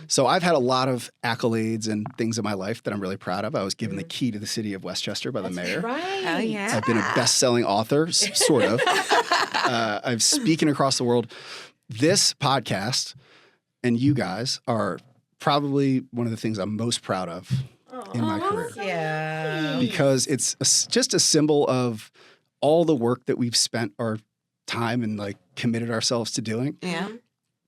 So I've had a lot of accolades and things in my life that I'm really proud of. I was given the key to the city of Westchester by the mayor. Right. Oh, yeah. I've been a best-selling author, sort of. I'm speaking across the world. This podcast and you guys are probably one of the things I'm most proud of in my career. Yeah. Because it's just a symbol of all the work that we've spent our time and like committed ourselves to doing. Yeah.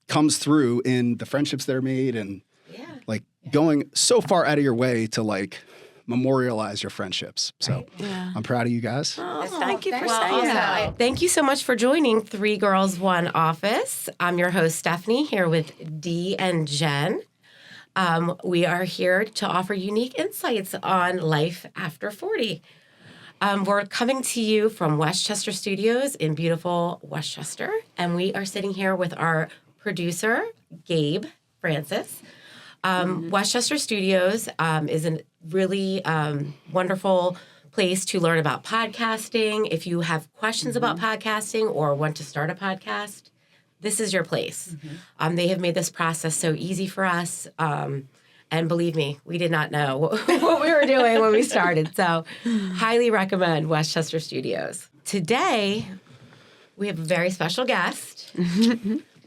Comes through in the friendships that are made and Yeah. like going so far out of your way to like memorialize your friendships. So Yeah. I'm proud of you guys. Oh, thank you for Well, saying that. also, thank you so much for joining Three Girls, One Office. I'm your host, Stephanie, here with Dee and Jen. We are here to offer unique insights on life after 40. We're coming to you from Westchester Studios in beautiful Westchester, and we are sitting here with our producer, Gabe Francis. Westchester Studios is a really wonderful place to learn about podcasting. If you have questions about podcasting or want to start a podcast, this is your place. They have made this process so easy for us. And believe me, we did not know what we were doing when we started. So highly recommend Westchester Studios. Today, we have a very special guest.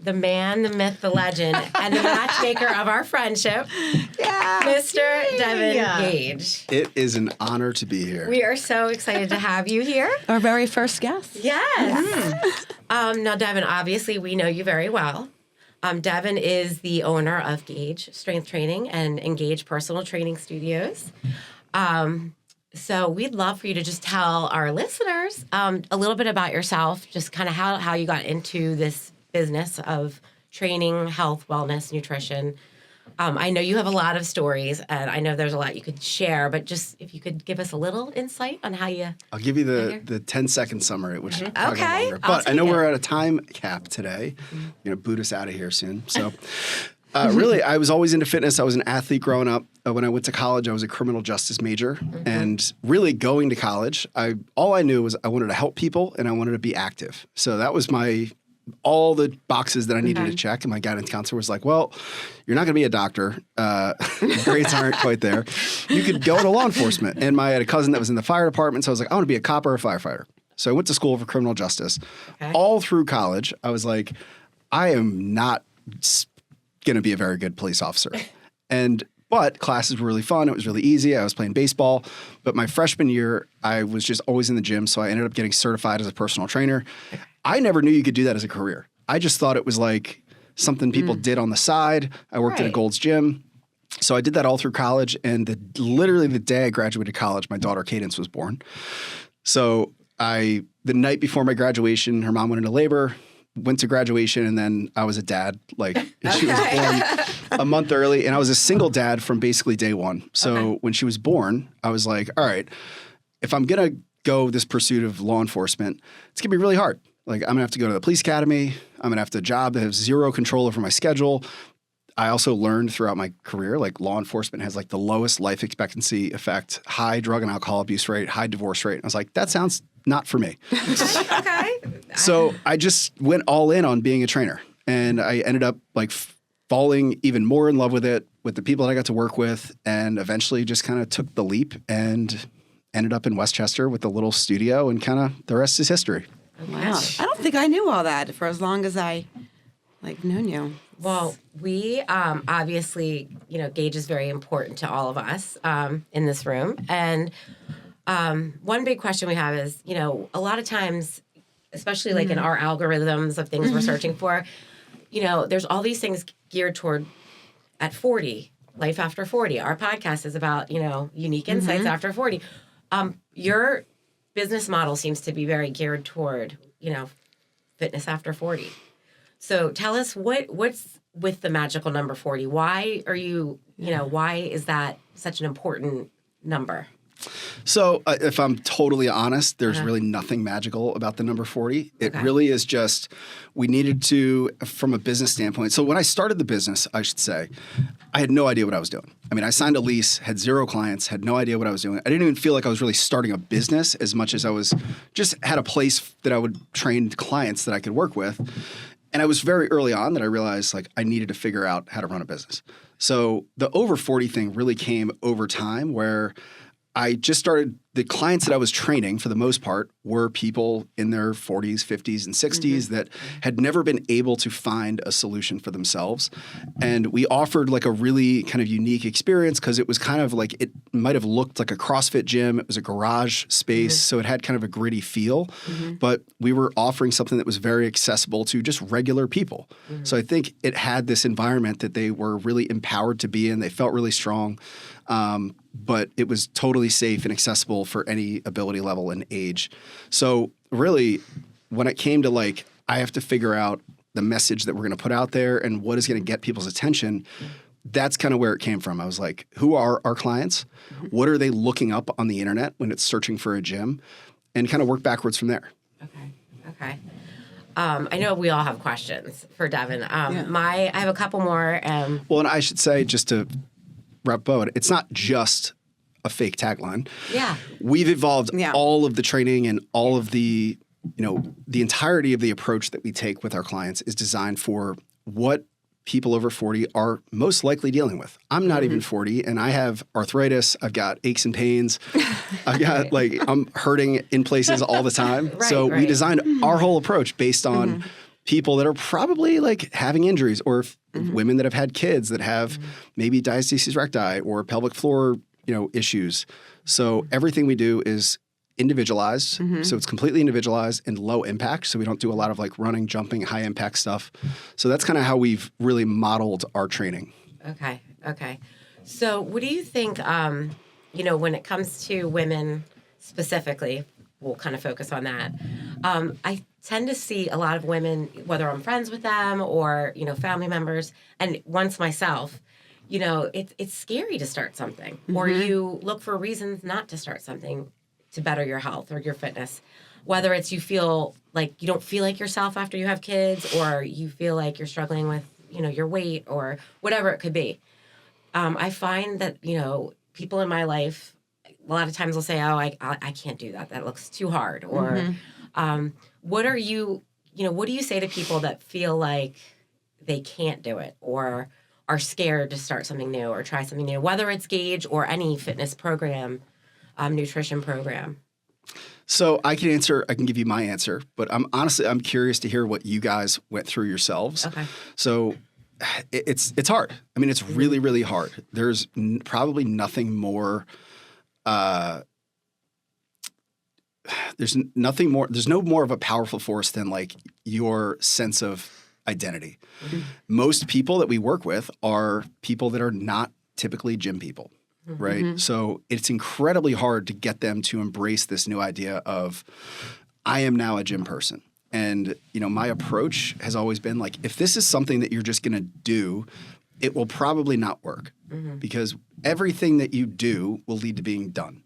The man, the myth, the legend, and the matchmaker of our friendship, Mr. Devin Gage. It is an honor to be here. We are so excited to have you here. Our very first guest. Yes. Now, Devin, obviously, we know you very well. Devin is the owner of Gage Strength Training and Engage Personal Training Studios. So we'd love for you to just tell our listeners a little bit about yourself, just kind of how you got into this business of training, health, wellness, nutrition. I know you have a lot of stories, and I know there's a lot you could share, but just if you could give us a little insight on how you... I'll give you the 10-second summary, which is probably Okay, longer. I'll But I know take it. we're at a time cap today. You're going to boot us out of here soon. So really, I was always into fitness. I was an athlete growing up. When I went to college, I was a criminal justice major. And really going to college, all I knew was I wanted to help people and I wanted to be active. So that was all the boxes that I needed to check. And my guidance counselor was like, well, you're not going to be a doctor. Grades aren't quite there. You could go into law enforcement. And I had a cousin that was in the fire department. So I was like, I want to be a cop or a firefighter. So I went to school for criminal justice. Okay. All through college, I was like, I am not going to be a very good police officer. But classes were really fun. It was really easy. I was playing baseball. But my freshman year, I was just always in the gym. So I ended up getting certified as a personal trainer. I never knew you could do that as a career. I just thought it was like something people did on the side. I worked at a Gold's Gym. So I did that all through college. And literally the day I graduated college, my daughter Cadence was born. So the night before my graduation, her mom went into labor, went to graduation, and then I was a dad. She was born a month early, and I was a single dad from basically day one. So when she was born, I was like, all right, if I'm going to go this pursuit of law enforcement, it's going to be really hard. I'm going to have to go to the police academy. I'm going to have to job that has zero control over my schedule. I also learned throughout my career, law enforcement has the lowest life expectancy effect, high drug and alcohol abuse rate, high divorce rate. And I was like, that sounds not for me. Okay. So I just went all in on being a trainer. And I ended up falling even more in love with it, with the people that I got to work with, and eventually just kind of took the leap and ended up in Westchester with a little studio, and kind of the rest is history. Wow. I don't think I knew all that for as long as I known you. Well, we obviously, Gage is very important to all of us in this room. And one big question we have is, a lot of times, especially in our algorithms of things we're searching for, there's all these things geared toward at 40, life after 40. Our podcast is about, unique insights after 40. Your business model seems to be very geared toward, fitness after 40. So tell us what's with the magical number 40? Why are you, why is that such an important number? So if I'm totally honest, there's really nothing magical about the number 40. It really is just, we needed to, from a business standpoint. So when I started the business, I should say, I had no idea what I was doing. I mean, I signed a lease, had 0 clients, had no idea what I was doing. I didn't even feel like I was really starting a business as much as I was just had a place that I would train clients that I could work with. And I was very early on that I realized like I needed to figure out how to run a business. So the over 40 thing really came over time where I just started, the clients that I was training for the most part were people in their 40s, 50s, and 60s that had never been able to find a solution for themselves. And we offered like a really kind of unique experience because it was kind of like, it might have looked like a CrossFit gym. It was a garage space. So it had kind of a gritty feel, but we were offering something that was very accessible to just regular people. So I think it had this environment that they were really empowered to be in. They felt really strong. But it was totally safe and accessible for any ability level and age. So really, when it came to like, I have to figure out the message that we're going to put out there and what is going to get people's attention, that's kind of where it came from. I was like, who are our clients? What are they looking up on the internet when it's searching for a gym? And kind of work backwards from there. Okay. I know we all have questions for Devin. I have a couple more. Well, and I should say, just to wrap up, it's not just a fake tagline. Yeah. We've evolved all of the training and all of the, the entirety of the approach that we take with our clients is designed for what people over 40 are most likely dealing with. I'm not even 40 and I have arthritis. I've got aches and pains. I've got I'm hurting in places all the time. We designed our whole approach based on people that are probably like having injuries or women that have had kids that have maybe diastasis recti or pelvic floor, issues. So everything we do is individualized. So it's completely individualized and low impact. So we don't do a lot of like running, jumping, high impact stuff. So that's kind of how we've really modeled our training. Okay. So what do you think, when it comes to women specifically, we'll kind of focus on that. I tend to see a lot of women, whether I'm friends with them or, family members, and once myself, it's scary to start something or you look for reasons not to start something to better your health or your fitness, whether it's you feel like you don't feel like yourself after you have kids or you feel like you're struggling with, your weight or whatever it could be. I find that, people in my life, a lot of times will say, oh, I can't do that. That looks too hard. Or what do you say to people that feel like they can't do it or are scared to start something new or try something new, whether it's Gage or any fitness program, nutrition program? So I can give you my answer, but I'm curious to hear what you guys went through yourselves. Okay. So it's hard. I mean, it's really, really hard. There's probably nothing more. There's no more of a powerful force than like your sense of identity. Most people that we work with are people that are not typically gym people, right? So it's incredibly hard to get them to embrace this new idea of, I am now a gym person. And, my approach has always been like, if this is something that you're just going to do, it will probably not work because everything that you do will lead to being done.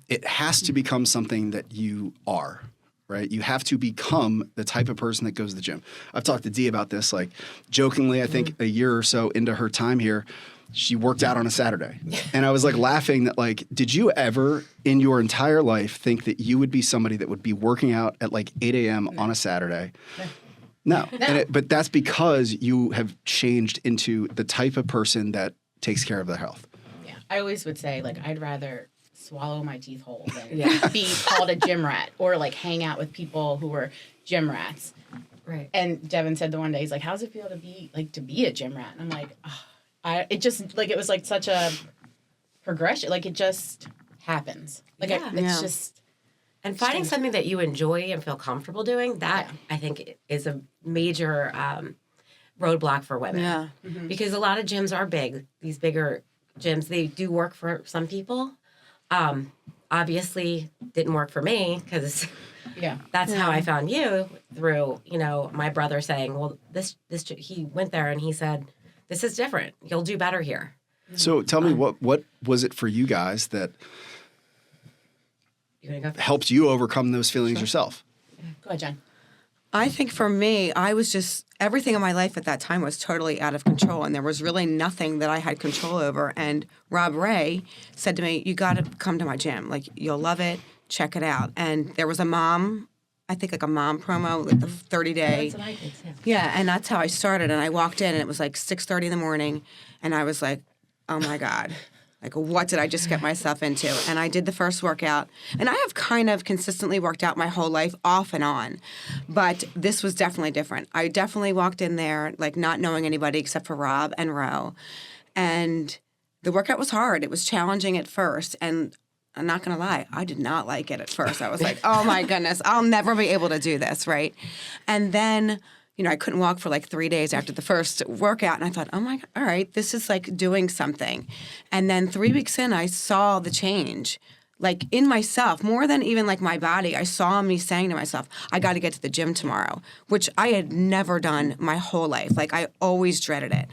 It has to become something that you are, right? You have to become the type of person that goes to the gym. I've talked to Dee about this, like jokingly, I think a year or so into her time here, she worked out on a Saturday. And I was like laughing that like, did you ever in your entire life think that you would be somebody that would be working out at like 8 a.m. on a Saturday? No. But that's because you have changed into the type of person that takes care of their health. Yeah. I always would say like, I'd rather swallow my teeth whole than be called a gym rat or like hang out with people who were gym rats. Right. And Devin said the one day, he's like, how's it feel to be a gym rat? And I'm like, it just like, it was like such a progression. Like it just happens. Like it's just. And finding something that you enjoy and feel comfortable doing, that I think is a major roadblock for women. Yeah. Because a lot of gyms are big. These bigger gyms, they do work for some people. Obviously didn't work for me because that's how I found you through, my brother saying, well, he went there and he said, this is different. You'll do better here. So tell me, what was it for you guys that helped you overcome those feelings yourself? Go ahead, Jen. I think for me, I was just, everything in my life at that time was totally out of control, and there was really nothing that I had control over. And Rob Ray said to me, you got to come to my gym. Like, you'll love it. Check it out. And there was a mom I think like a mom promo, like the 30-day. That's what I did too. Yeah, and that's how I started. And I walked in, and it was like 6:30 in the morning, and I was like, oh my God. Like, what did I just get myself into? And I did the first workout. And I have kind of consistently worked out my whole life off and on. But this was definitely different. I definitely walked in there, like, not knowing anybody except for Rob and Ro. And the workout was hard. It was challenging at first. And I'm not going to lie, I did not like it at first. I was like, oh, my goodness, I'll never be able to do this, right? And then... I couldn't walk for like 3 days after the first workout. And I thought, oh my God, all right, this is like doing something. And then 3 weeks in, I saw the change, like in myself, more than even like my body. I saw me saying to myself, I got to get to the gym tomorrow, which I had never done my whole life. Like I always dreaded it.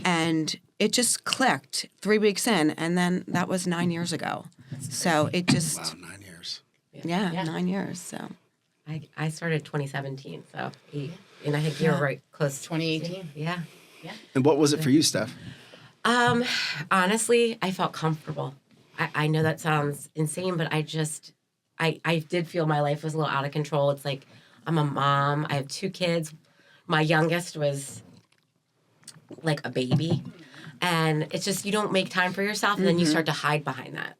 And it just clicked 3 weeks in. And then that was 9 years ago. So it just. Wow, 9 years. Yeah, 9 years. So. I started 2017, so and I think you're right close. 2018. Yeah. And what was it for you, Steph? Honestly, I felt comfortable. I know that sounds insane, but I did feel my life was a little out of control. It's like I'm a mom. I have 2 kids. My youngest was like a baby. And it's just you don't make time for yourself, and then you start to hide behind that.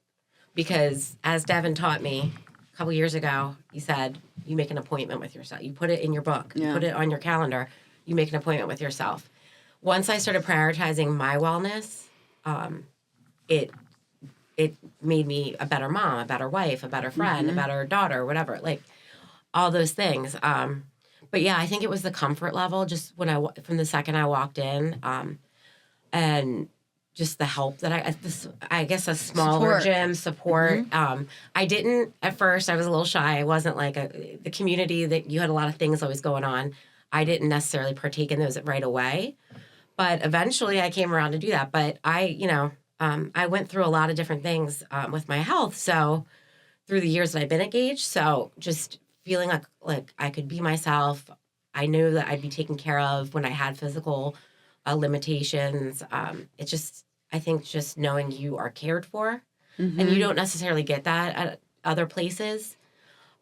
Because as Devin taught me a couple years ago, he said, you make an appointment with yourself. You put it in your book. You put it on your calendar. You make an appointment with yourself. Once I started prioritizing my wellness, it made me a better mom, a better wife, a better friend, a better daughter, whatever, like all those things. But yeah, I think it was the comfort level just from the second I walked in, and just the help that I guess a smaller gym support. I didn't at first. I was a little shy. I wasn't like the community that you had a lot of things always going on. I didn't necessarily partake in those right away, but eventually I came around to do that. But I went through a lot of different things with my health. So through the years that I've been at Gage, so just feeling like I could be myself. I knew that I'd be taken care of when I had physical limitations. It's just, I think just knowing you are cared for, and you don't necessarily get that at other places.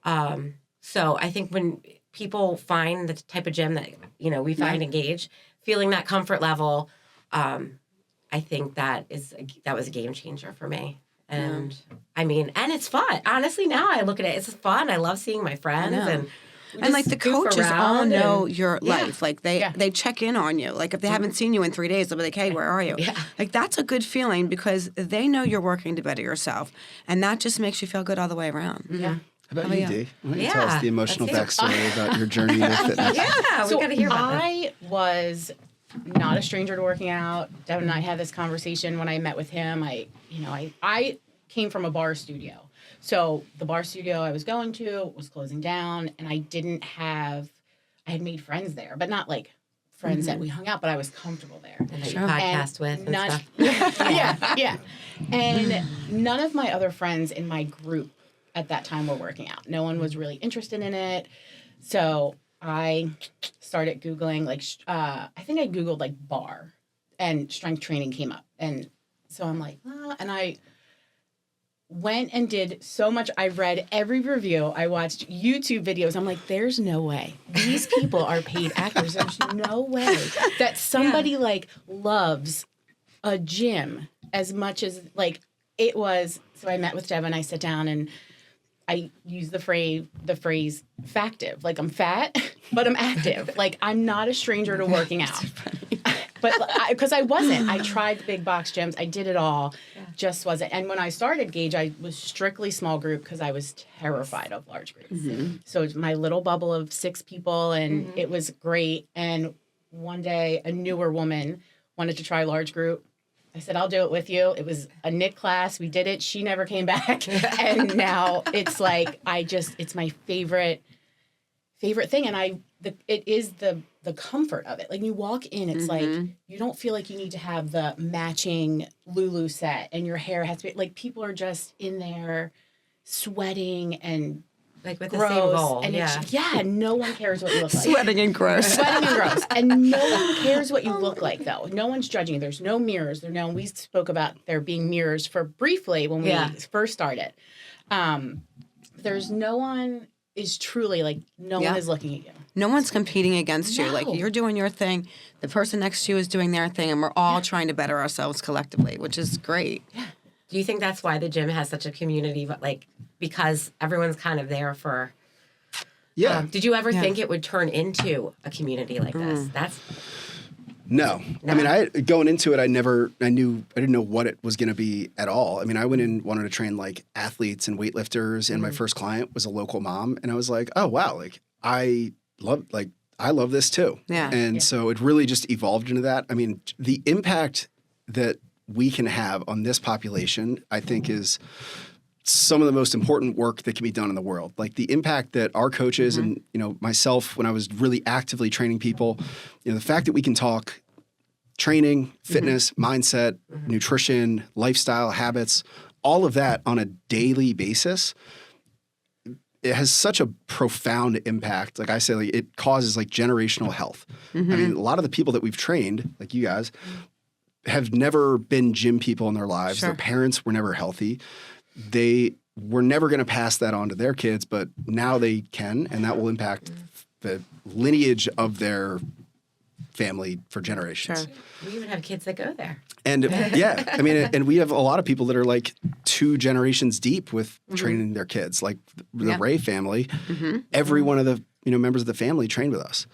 So I think when people find the type of gym that, we find in Gage, feeling that comfort level, I think that was a game changer for me. And I mean, and it's fun. Honestly, now I look at it, it's fun. I love seeing my friends and like the coaches all know your life. Like they check in on you. Like if they haven't seen you in 3 days, they'll be like, hey, where are you? Yeah. Like that's a good feeling because they know you're working to better yourself. And that just makes you feel good all the way around. Yeah. How about you, Dee? Why don't you tell us Yeah. the emotional backstory about your journey to fitness? Yeah, we got to hear about that. I was not a stranger to working out. Devin and I had this conversation when I met with him. I came from a bar studio. So the bar studio I was going to was closing down, and I had made friends there, but not like friends that we hung out, but I was comfortable there. And that you podcast with and stuff. Yeah. And none of my other friends in my group at that time were working out. No one was really interested in it. So I started Googling, I think I Googled bar, and strength training came up. And so I'm like, and I went and did so much. I read every review. I watched YouTube videos. I'm like, there's no way. These people are paid actors. There's no way that somebody loves a gym as much as it was. So I met with Devin. I sat down and I use the phrase factive. I'm fat, but I'm active. I'm not a stranger to working out. But because I wasn't. I tried the big box gyms. I did it all. Just wasn't. And when I started Gage, I was strictly small group because I was terrified of large groups. So it was my little bubble of 6 people, and it was great. And one day, a newer woman wanted to try large group. I said, I'll do it with you. It was a knit class. We did it. She never came back. And now it's it's my favorite thing. And it is the comfort of it. You walk in, it's you don't feel like you need to have the matching Lulu set and your hair has to be people are just in there sweating and with gross, the same goal. And no one cares what you look like. Sweating and gross. And no one cares what you look like, though. No one's judging you. There's no mirrors. We spoke about there being mirrors for briefly when we first started. There's no one is truly like no Yeah. one is looking at you. No one's competing against you. Like No. you're doing your thing, the person next to you is doing their thing, and we're all trying to better ourselves collectively, which is great. Do you think that's why the gym has such a community? But like because everyone's kind of there for. Yeah. Did you ever think it would turn into a community like this? That's No. I mean, going into it, I didn't know what it was going to be at all. I mean, I went in, wanted to train like athletes and weightlifters, and my first client was a local mom, and I was like, oh wow, like I love this too. Yeah. And so it really just evolved into that. I mean, the impact that we can have on this population, I think, is some of the most important work that can be done in the world. Like the impact that our coaches and, myself, when I was really actively training people, the fact that we can talk training, fitness, mindset, nutrition, lifestyle, habits, all of that on a daily basis, it has such a profound impact. Like I say, like it causes like generational health. I mean, a lot of the people that we've trained, like you guys, have never been gym people in their lives. Sure. Their parents were never healthy. They were never going to pass that on to their kids, but now they can, and that will impact the lineage of their family for generations. Sure. we even have kids that go there. And yeah, I mean, and we have a lot of people that are like 2 generations deep with training their kids, like the Ray family. Every one of the members of the family trained with us,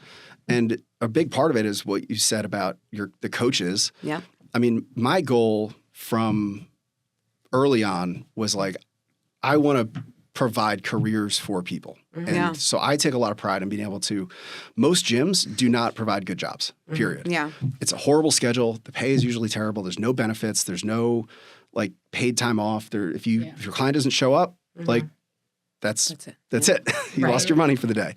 and a big part of it is what you said about the coaches. Yeah. I mean, my goal from early on was like, I want to provide careers for people. And so I take a lot of pride in being able to, most gyms do not provide good jobs, period. Yeah. It's a horrible schedule. The pay is usually terrible. There's no benefits. There's no like paid time off. If your client doesn't show up, like that's it. You lost your money for the day.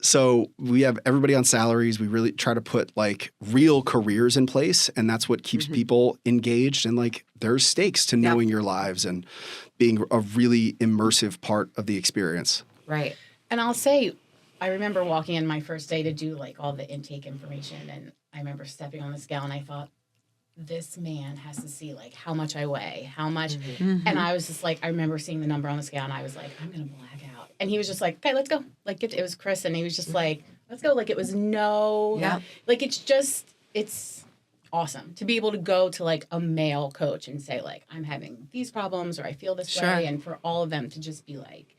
So we have everybody on salaries. We really try to put like real careers in place, and that's what keeps people engaged. And like there's stakes to knowing your lives and being a really immersive part of the experience. Right. And I'll say, I remember walking in my first day to do like all the intake information, and I remember stepping on the scale, and I thought, this man has to see like how much I weigh, how much, and I was just like, I remember seeing the number on the scale, and I was like, I'm gonna black out. And he was just like, okay, let's go. Like it was Chris, and he was just like, let's go. Like it was like it's awesome to be able to go to like a male coach and say like, I'm having these problems or I feel this way, and for all of them to just be like,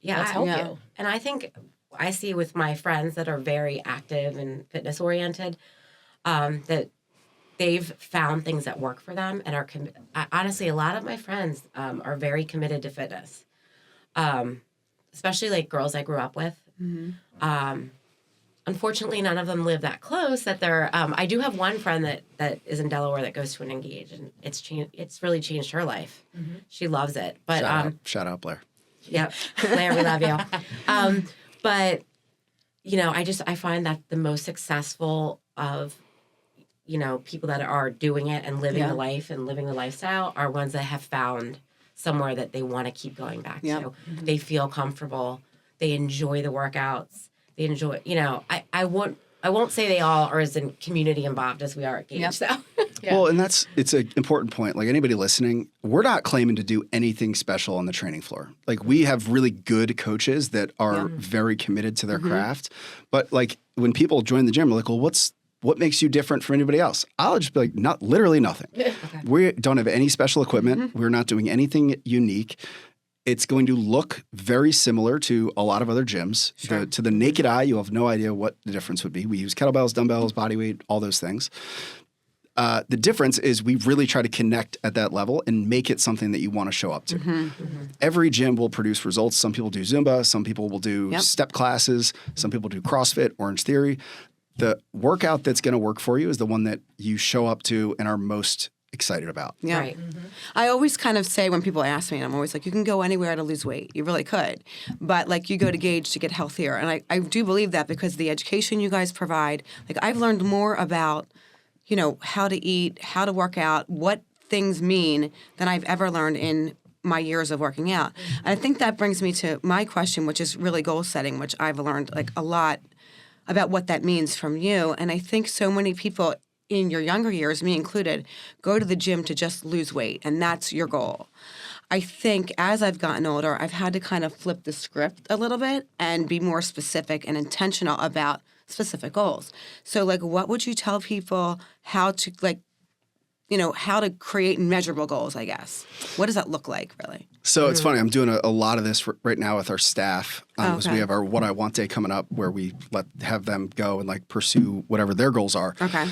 let's help you. And I think I see with my friends that are very active and fitness oriented, that they've found things that work for them and are honestly, a lot of my friends are very committed to fitness, especially like girls I grew up with. Unfortunately, none of them live that close that they're. I do have one friend that is in Delaware that goes to an Engage, and it's really changed her life. She loves it. But shout out Blair. Yep, Blair, we love you. But I find that the most successful of people that are doing it and living the life and living the lifestyle are ones that have found somewhere that they want to keep going back to. They feel comfortable. They enjoy the workouts. They enjoy, I won't say they all are as in community involved as we are at Gage. So. Well, and it's an important point. Like anybody listening, we're not claiming to do anything special on the training floor. Like we have really good coaches that are very committed to their craft. But like when people join the gym, they're like, well, what makes you different from anybody else? I'll just be like, literally nothing. We don't have any special equipment. We're not doing anything unique. It's going to look very similar to a lot of other gyms. Sure. To the naked eye, you'll have no idea what the difference would be. We use kettlebells, dumbbells, body weight, all those things. The difference is we really try to connect at that level and make it something that you want to show up to. Every gym will produce results. Some people do Zumba. Some people will do step classes. Some people do CrossFit, Orange Theory. The workout that's going to work for you is the one that you show up to and are most excited about. Yeah. Right. I always kind of say when people ask me, and I'm always like, you can go anywhere to lose weight. You really could. But like you go to Gage to get healthier. And I do believe that because the education you guys provide, like I've learned more about, how to eat, how to work out, what things mean than I've ever learned in my years of working out. And I think that brings me to my question, which is really goal setting, which I've learned like a lot about what that means from you. And I think so many people in your younger years, me included, go to the gym to just lose weight, and that's your goal. I think as I've gotten older, I've had to kind of flip the script a little bit and be more specific and intentional about specific goals. So, like, what would you tell people how to, like, how to create measurable goals, I guess? What does that look like, really? So it's funny. I'm doing a lot of this right now with our staff. So we Okay. have our What I Want Day coming up where we have them go and like pursue whatever their goals are. Okay.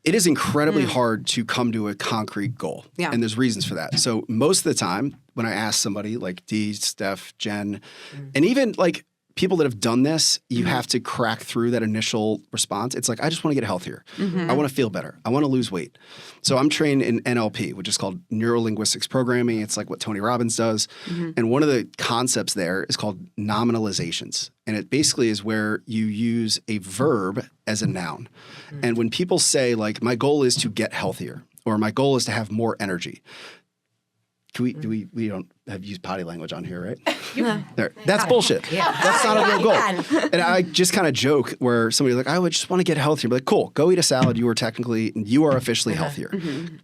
It is incredibly hard to come to a concrete goal. Yeah. And there's reasons for that. So most of the time when I ask somebody like Dee, Steph, Jen, and even like people that have done this, you have to crack through that initial response. It's like, I just want to get healthier. I want to feel better. I want to lose weight. So I'm trained in NLP, which is called Neuro-Linguistics Programming. It's like what Tony Robbins does. And one of the concepts there is called nominalizations. And it basically is where you use a verb as a noun. And when people say like, my goal is to get healthier, or my goal is to have more energy, we don't have used potty language on here, right? There. That's bullshit. Yeah. That's not a real You goal. can. And I just kind of joke where somebody's like, I would just want to get healthier. But like, cool, go eat a salad. You are officially healthier.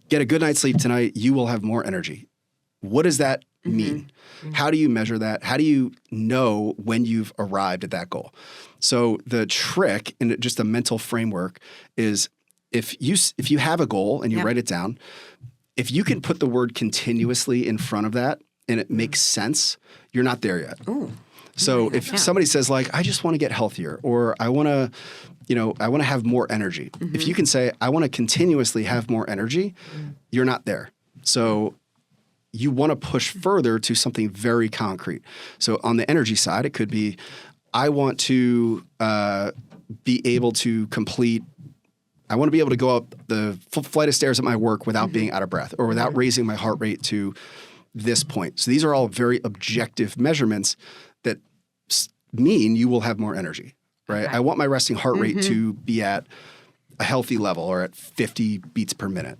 Get a good night's sleep tonight. You will have more energy. What does that mean? How do you measure that? How do you know when you've arrived at that goal? So the trick in just a mental framework is if you have a goal and you write it down, if you can put the word continuously in front of that and it makes sense, you're not there yet. Ooh. So if somebody says like, I just want to get healthier, or I want to have more energy. If you can say, I want to continuously have more energy, you're not there. So you want to push further to something very concrete. So on the energy side, it could be, I want to be able to complete I want to be able to go up the flight of stairs at my work without being out of breath or without raising my heart rate to this point. So these are all very objective measurements that mean you will have more energy, right? Okay. I want my resting heart rate to be at a healthy level or at 50 beats per minute.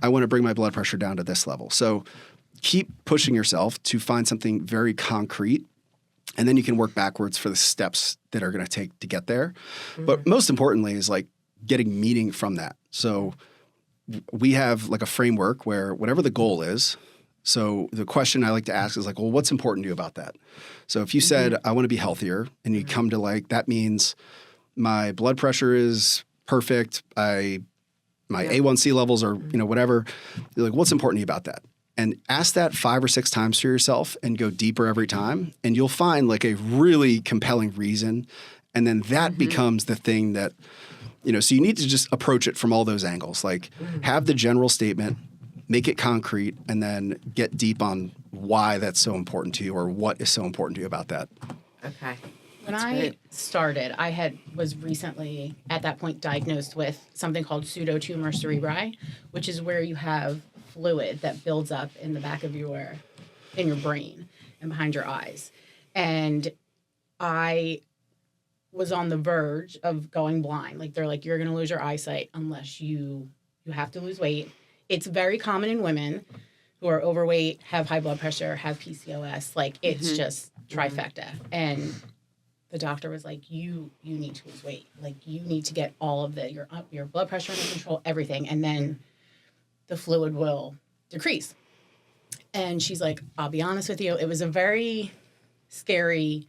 I want to bring my blood pressure down to this level. So keep pushing yourself to find something very concrete, and then you can work backwards for the steps that are going to take to get there. But most importantly is like getting meaning from that. So we have like a framework where whatever the goal is, so the question I like to ask is like, well, what's important to you about that? So if you said, I want to be healthier, and you come to like, that means my blood pressure is perfect, my A1C levels are, whatever, you're like, what's important to you about that? And ask that 5 or 6 times to yourself and go deeper every time. And you'll find like a really compelling reason. And then that becomes the thing that, so you need to just approach it from all those angles. Like have the general statement, make it concrete, and then get deep on why that's so important to you or what is so important to you about that. Okay. When I started, was recently at that point diagnosed with something called pseudotumor cerebri, which is where you have fluid that builds up in the back of your brain and behind your eyes. And I was on the verge of going blind. Like they're like, you're going to lose your eyesight unless you have to lose weight. It's very common in women who are overweight, have high blood pressure, have PCOS. Like it's just trifecta. And the doctor was like, you need to lose weight. Like you need to get all of your blood pressure under control, everything. And then the fluid will decrease. And she's like, I'll be honest with you. It was a very scary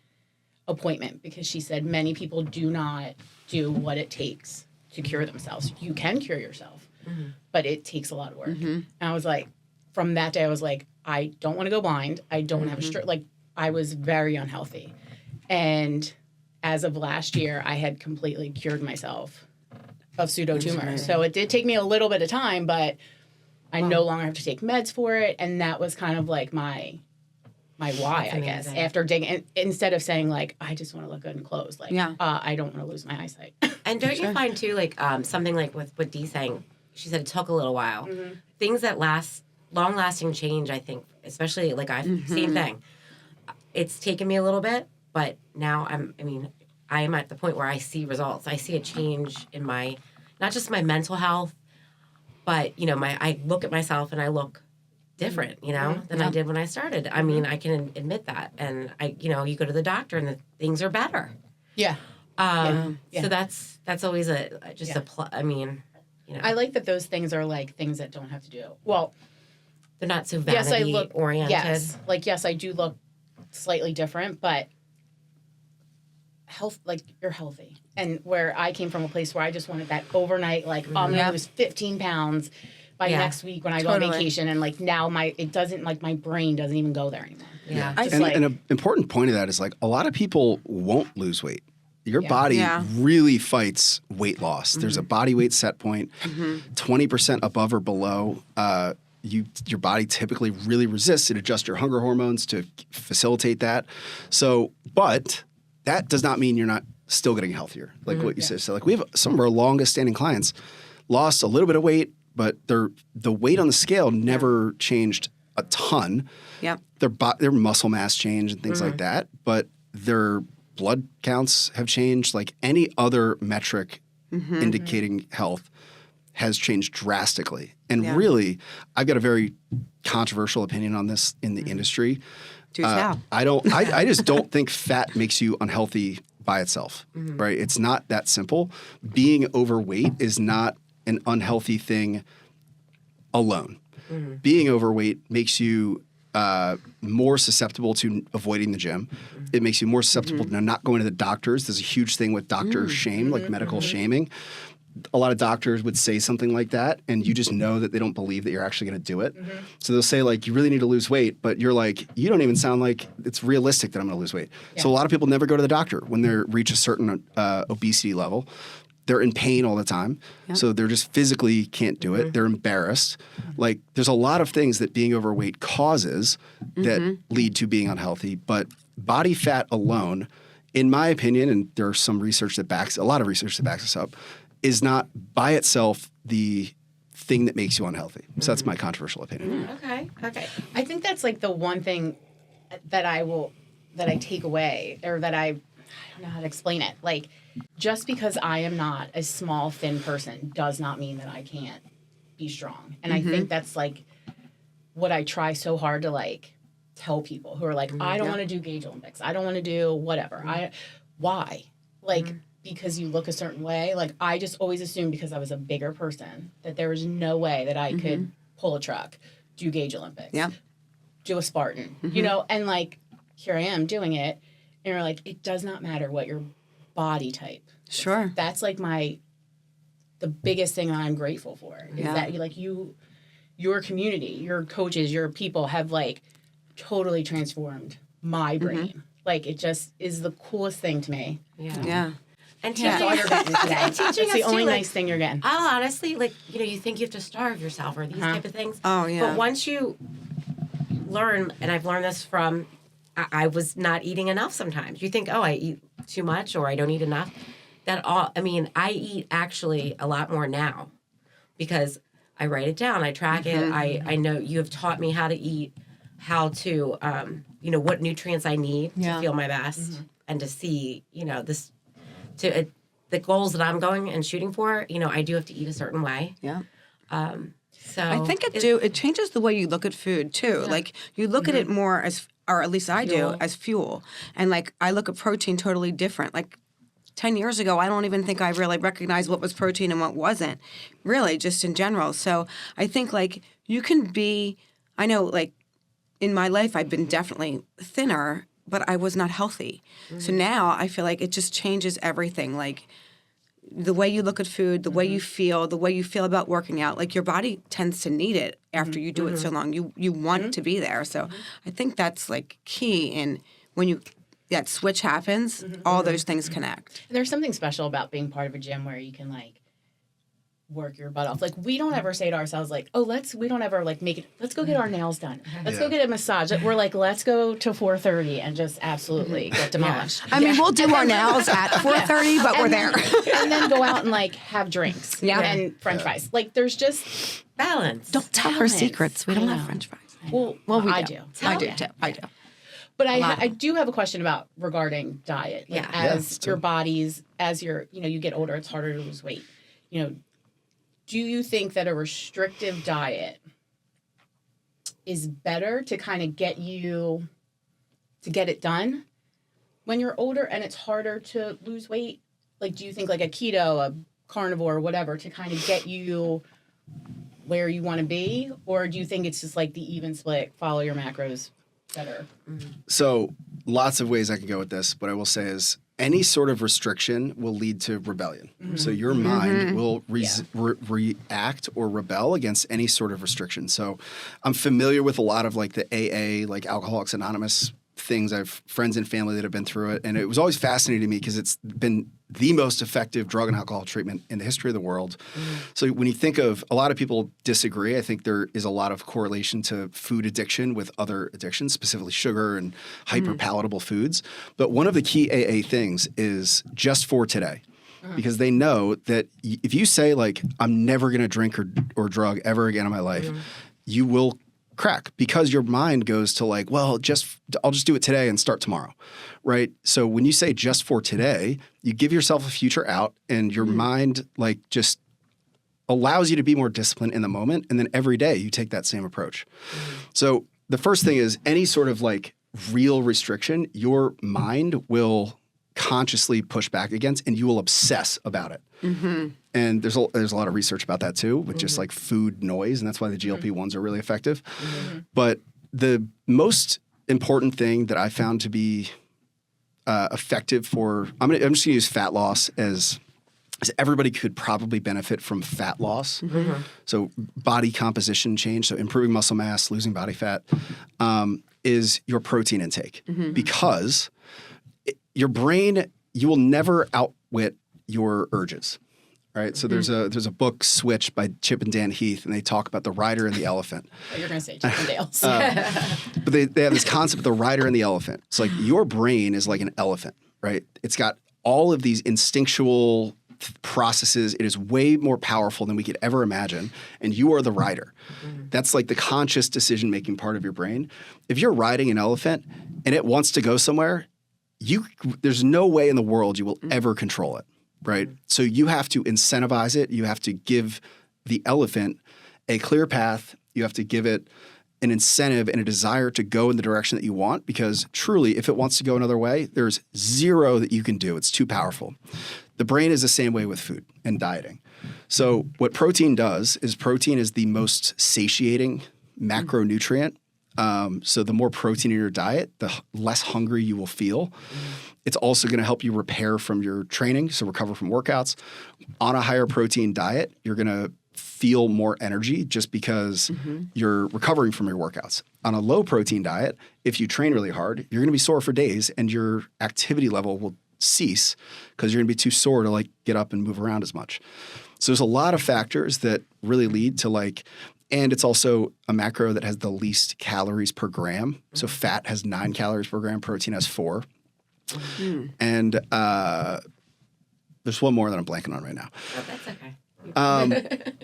appointment because she said many people do not do what it takes to cure themselves. You can cure yourself, but it takes a lot of work. And I was like, from that day, I was like, I don't want to go blind. I don't want to have a stroke. Like I was very unhealthy. And as of last year, I had completely cured myself of pseudotumor. So it did take me a little bit of time, but I no longer have to take meds for it. And that was kind of like my why, I guess, after digging, instead of saying like, I just want to look good in clothes. Like, I don't want to lose my eyesight. And don't you find too, like something like with what Dee's saying, she said it took a little while. Things that long lasting change, I think, especially like same thing. It's taken me a little bit, but now I am at the point where I see results. I see a change in not just my mental health, but I look at myself and I look different, than I did when I started. I mean, I can admit that. And you go to the doctor and things are better. Yeah. So that's always I like that those things are like things that don't have to do. Well, They're not so Yes, I vanity look oriented. Yes, yes, I do look slightly different, but you're healthy. And where I came from a place where I just wanted that overnight, I'm gonna lose 15 pounds by next week when I go on vacation, and now it doesn't my brain doesn't even go there anymore. Yeah. And an important point of that is a lot of people won't lose weight. Your body Yeah. really fights weight loss. There's a body weight set point, 20% above or below. Your body typically really resists. It adjusts your hunger hormones to facilitate that. So, but that does not mean you're not still getting healthier, like what you said. So, we have some of our longest standing clients lost a little bit of weight, but the weight on the scale never changed a ton. Yep. Their muscle mass changed and things like that, but their blood counts have changed. Like any other metric indicating health has changed drastically. And really, I've got a very controversial opinion on this in the industry. Do tell. I just don't think fat makes you unhealthy by itself, right? It's not that simple. Being overweight is not an unhealthy thing alone. Being overweight makes you more susceptible to avoiding the gym. It makes you more susceptible to not going to the doctors. There's a huge thing with doctor shame, like medical shaming. A lot of doctors would say something like that, and you just know that they don't believe that you're actually going to do it. So they'll say, you really need to lose weight, but you're like, you don't even sound like it's realistic that I'm going to lose weight. Yeah. So a lot of people never go to the doctor when they reach a certain obesity level. They're in pain all the time. Yep. So they're just physically can't do it. They're embarrassed. There's a lot of things that being overweight causes that lead to being unhealthy, but body fat alone, in my opinion, and there's some research that backs, a lot of research that backs this up, is not by itself the thing that makes you unhealthy. So that's my controversial opinion. Okay. I think that's the one thing that I take away, or that I don't know how to explain it. Just because I am not a small, thin person does not mean that I can't be strong. And I think that's what I try so hard to tell people who are I don't want to do Gage Olympics. I don't want to do whatever. Why? Because you look a certain way. I just always assumed because I was a bigger person that there was no way that I could pull a truck, do Gage Olympics, do a Spartan, and here I am doing it. And you're it does not matter what your body type. Sure. That's the biggest thing that I'm grateful for is that your community, your coaches, your people have totally transformed my brain. It just is the coolest thing to me. Yeah. And teaching That's the only nice thing you're getting. I'll honestly, you think you have to starve yourself or these type of things. Oh, yeah. But once you learn, and I've learned this from, I was not eating enough sometimes. You think, I eat too much or I don't eat enough. I eat actually a lot more now because I write it down. I track it. I know you have taught me how to eat, how to, what nutrients I need to feel my best and to see, the goals that I'm going and shooting for, I do have to eat a certain way. Yeah. So I think it changes the way you look at food too. Yeah. You look at it more as, or at least I do, as fuel. And I look at protein totally different. 10 years ago, I don't even think I really recognized what was protein and what wasn't, really, just in general. So I think you can be, I know in my life I've been definitely thinner, but I was not healthy. So now I feel it just changes everything. The way you look at food, the way you feel about working out, your body tends to need it after you do it so long. You want to be there. So I think that's key in when that switch happens, all those things connect. And there's something special about being part of a gym where you can work your butt off. We don't ever say to ourselves we don't ever make it, let's go get our nails done. Let's go get a massage. We're let's go to 4:30 and just absolutely get demolished. I mean, we'll do our nails at 4:30, but we're there. And then go out and have drinks and French fries. There's just balance. Don't tell her secrets. We don't have French fries. Well, I do. I do too. I do. But I do have a question regarding diet. As your bodies, as you get older, it's harder to lose weight. Do you think that a restrictive diet is better to kind of get you to get it done when you're older and it's harder to lose weight? Do you think a keto, a carnivore, whatever, to kind of get you where you want to be, or do you think it's just like the even split, follow your macros better? So lots of ways I can go with this. What I will say is any sort of restriction will lead to rebellion. So your mind will react or rebel against any sort of restriction. So I'm familiar with a lot of like the AA, like Alcoholics Anonymous things. I have friends and family that have been through it. And it was always fascinating to me because it's been the most effective drug and alcohol treatment in the history of the world. So when you think of, a lot of people disagree. I think there is a lot of correlation to food addiction with other addictions, specifically sugar and hyper-palatable foods. But one of the key AA things is just for today. Because they know that if you say like, I'm never going to drink or drug ever again in my life, you will crack because your mind goes to like, well, I'll just do it today and start tomorrow, right? So when you say just for today, you give yourself a future out and your mind like just allows you to be more disciplined in the moment. And then every day you take that same approach. So the first thing is any sort of like real restriction, your mind will consciously push back against and you will obsess about it. And there's a lot of research about that too, with just like food noise, and that's why the GLP-1s are really effective. But the most important thing that I found to be effective for, I'm just going to use fat loss as everybody could probably benefit from fat loss. So body composition change, so improving muscle mass, losing body fat, is your protein intake. Because your brain, you will never outwit your urges. Right, so there's a book, Switch, by Chip and Dan Heath, and they talk about the rider and the elephant. Oh, you're going to say Chip and Dale's. But they have this concept of the rider and the elephant. It's like your brain is like an elephant, right? It's got all of these instinctual processes. It is way more powerful than we could ever imagine, and you are the rider. That's like the conscious decision-making part of your brain. If you're riding an elephant and it wants to go somewhere, there's no way in the world you will ever control it. Right. So you have to incentivize it. You have to give the elephant a clear path. You have to give it an incentive and a desire to go in the direction that you want, because truly, if it wants to go another way, there's zero that you can do. It's too powerful. The brain is the same way with food and dieting. So what protein does is protein is the most satiating macronutrient. So the more protein in your diet, the less hungry you will feel. It's also going to help you repair from your training, so recover from workouts. On a higher protein diet, you're going to feel more energy just because you're recovering from your workouts. On a low protein diet, if you train really hard, you're going to be sore for days and your activity level will cease because you're going to be too sore to like get up and move around as much. So there's a lot of factors that really lead to like, and it's also a macro that has the least calories per gram. So fat has 9 calories per gram, protein has 4. And there's one more that I'm blanking on right now. Oh, that's okay.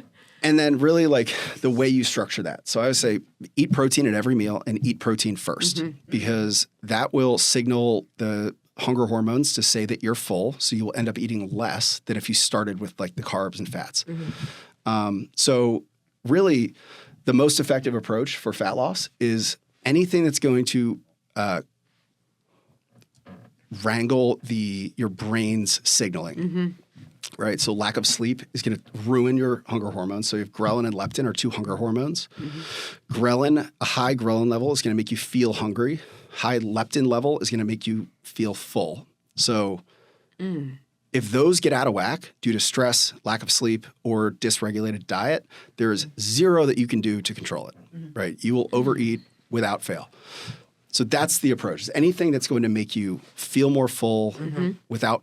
And then really like the way you structure that. So I would say eat protein at every meal and eat protein first because that will signal the hunger hormones to say that you're full. So you will end up eating less than if you started with like the carbs and fats. So really the most effective approach for fat loss is anything that's going to wrangle your brain's signaling, right? So lack of sleep is going to ruin your hunger hormones. So you have ghrelin and leptin are 2 hunger hormones. Ghrelin, a high ghrelin level is going to make you feel hungry. High leptin level is going to make you feel full. So if those get out of whack due to stress, lack of sleep, or dysregulated diet, there is zero that you can do to control it, right? You will overeat without fail. So that's the approach. Anything that's going to make you feel more full without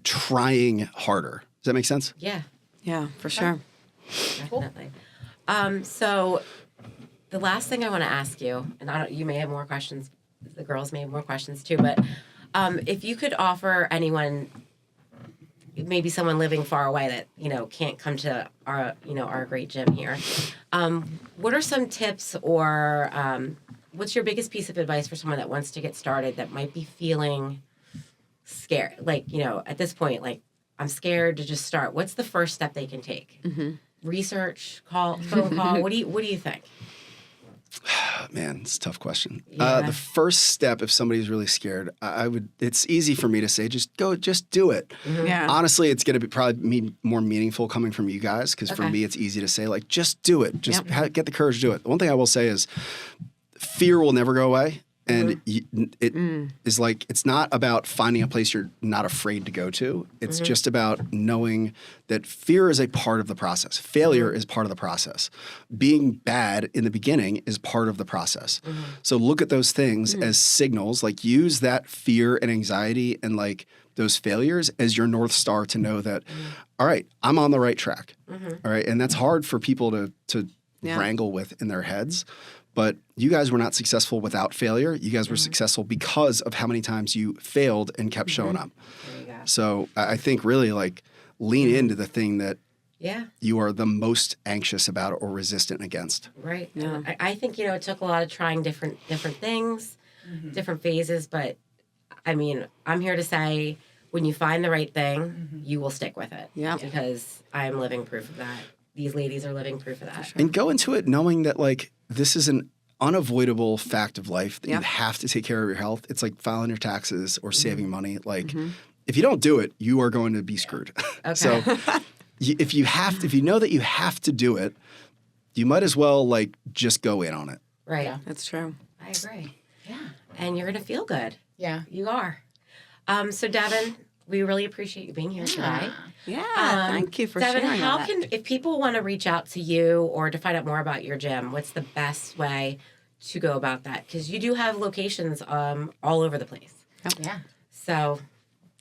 trying harder. Does that make sense? Yeah, Yeah, for sure. definitely. So the last thing I want to ask you, and you may have more questions, the girls may have more questions too, but if you could offer anyone, maybe someone living far away that, can't come to our great gym here, what are some tips or what's your biggest piece of advice for someone that wants to get started that might be feeling scared? Like, at this point, like, I'm scared to just start. What's the first step they can take? Research, phone call. What do you think? Man, it's a tough question. Yeah. The first step, if somebody's really scared, it's easy for me to say, just do it. Yeah. Honestly, it's going to be probably more meaningful coming from you guys because for Okay. me, it's easy to say, like, just do it. Just get the courage to do it. The one thing I will say is fear will never go away. And it is like, it's not about finding a place you're not afraid to go to. It's just about knowing that fear is a part of the process. Failure is part of the process. Being bad in the beginning is part of the process. So look at those things as signals, like use that fear and anxiety and like those failures as your North Star to know that, all right, I'm on the right track. All right. And that's hard for people to wrangle with in their heads. But you guys were not successful without failure. You guys were successful because of how many times you failed and kept showing up. There you go. So I think really like lean into the thing that Yeah. you are the most anxious about or resistant against. Right. Yeah. I think, it took a lot of trying different things, different phases. But I mean, I'm here to say when you find the right thing, you will stick with it. Yeah. Because I'm living proof of that. These ladies are living proof of that. And go into it knowing that like this is an unavoidable fact of life that you have to take care of your health. It's like filing your taxes or saving money. Like if you don't do it, you are going to be screwed. Okay. So if you know that you have to do it, you might as well like just go in on it. Right. Yeah. That's true. I agree. Yeah. And you're going to feel good. Yeah. You are. So Devin, we really appreciate you being here today. Yeah. Um, Thank you for Devin, sharing all how that. if people want to reach out to you or to find out more about your gym, what's the best way to go about that? Because you do have locations all over the place. Yeah. So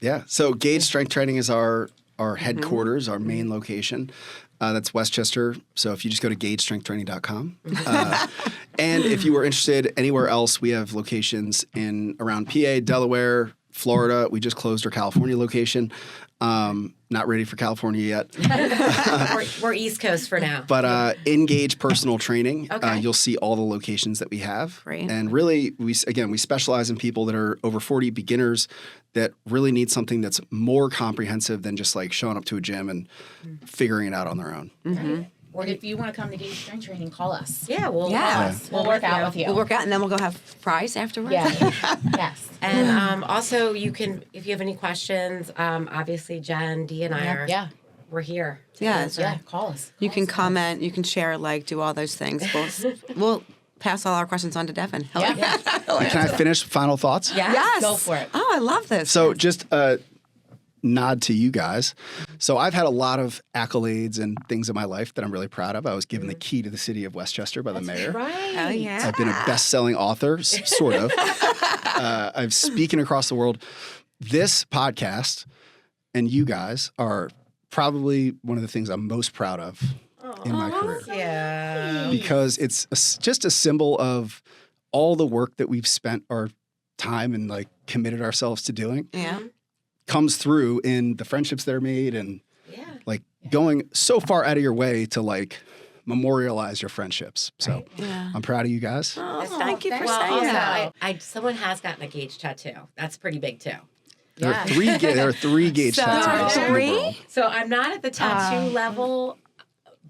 Yeah. So Gage Strength Training is our headquarters, our main location. That's Westchester. So if you just go to gagestrengthtraining.com. And if you were interested anywhere else, we have locations in around PA, Delaware, Florida. We just closed our California location. Not ready for California yet. we're East Coast for now. But Engage Personal Training, Okay. you'll see all the locations that we have. Great. And really, we specialize in people that are over 40, beginners that really need something that's more comprehensive than just like showing up to a gym and figuring it out on their own. Or if you want to come to Gage Strength Training, call us. Yeah, we'll Yeah. We'll work out with you. We'll work out and then we'll go have fries afterwards. Yeah. Yes. And also, you can, if you have any questions, obviously Jen, Dee, and I we're here. to Yeah, answer. Yeah. Call us. You can comment, you can share, like, do all those things. We'll pass all our questions on to Devin. Yeah. Can I finish final thoughts? Yeah. Yes. Go for it. Oh, I love this. So just a nod to you guys. So I've had a lot of accolades and things in my life that I'm really proud of. I was given the key to the city of Westchester by the mayor. Right. Oh, yeah. I've been a best-selling author, sort of. I'm speaking across the world. This podcast and you guys are probably one of the things I'm most proud of in my career Yeah. because it's just a symbol of all the work that we've spent our time and like committed ourselves to doing Yeah. comes through in the friendships that are made and Yeah. like going so far out of your way to like memorialize your friendships. So Yeah. I'm proud of you guys. Oh, thank you for Well, saying also, that. someone has gotten a Gage tattoo. That's pretty big too. There are three Gage So- tattoos in the Three? world. So I'm not at the tattoo level,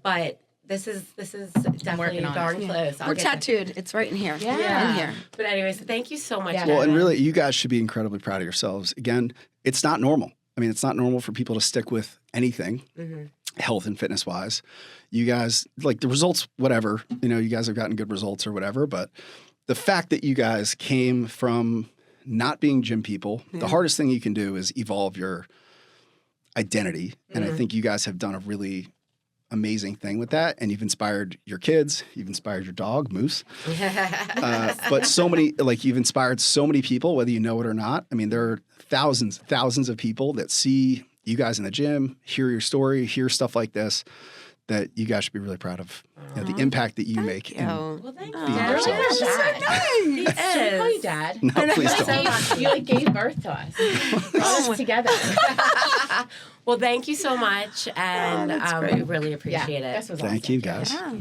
but this is definitely working on it. darn close. I'll We're get there. tattooed. It's right in here. Yeah. In here. But anyways, thank you so much. Yeah. Well, and Devin. really, you guys should be incredibly proud of yourselves. Again, it's not normal. I mean, it's not normal for people to stick with anything, health and fitness wise. You guys, like the results, whatever, you guys have gotten good results or whatever. But the fact that you guys came from not being gym people, the hardest thing you can do is evolve your identity. And I think you guys have done a really amazing thing with that. And you've inspired your kids, you've inspired your dog, Moose. But you've inspired so many people, whether you know it or not. I mean, there are thousands of people that see you guys in the gym, hear your story, hear stuff like this, that you guys should be really proud of. The impact that you make. in- Well, thank you. Being Dad. yourselves. He Should we call you is. Dad? No, please So don't. much. You like gave birth to us. Brought us together. Well, thank you so much, and that's we great. really appreciate it. This was Thank awesome. you, guys. Yeah.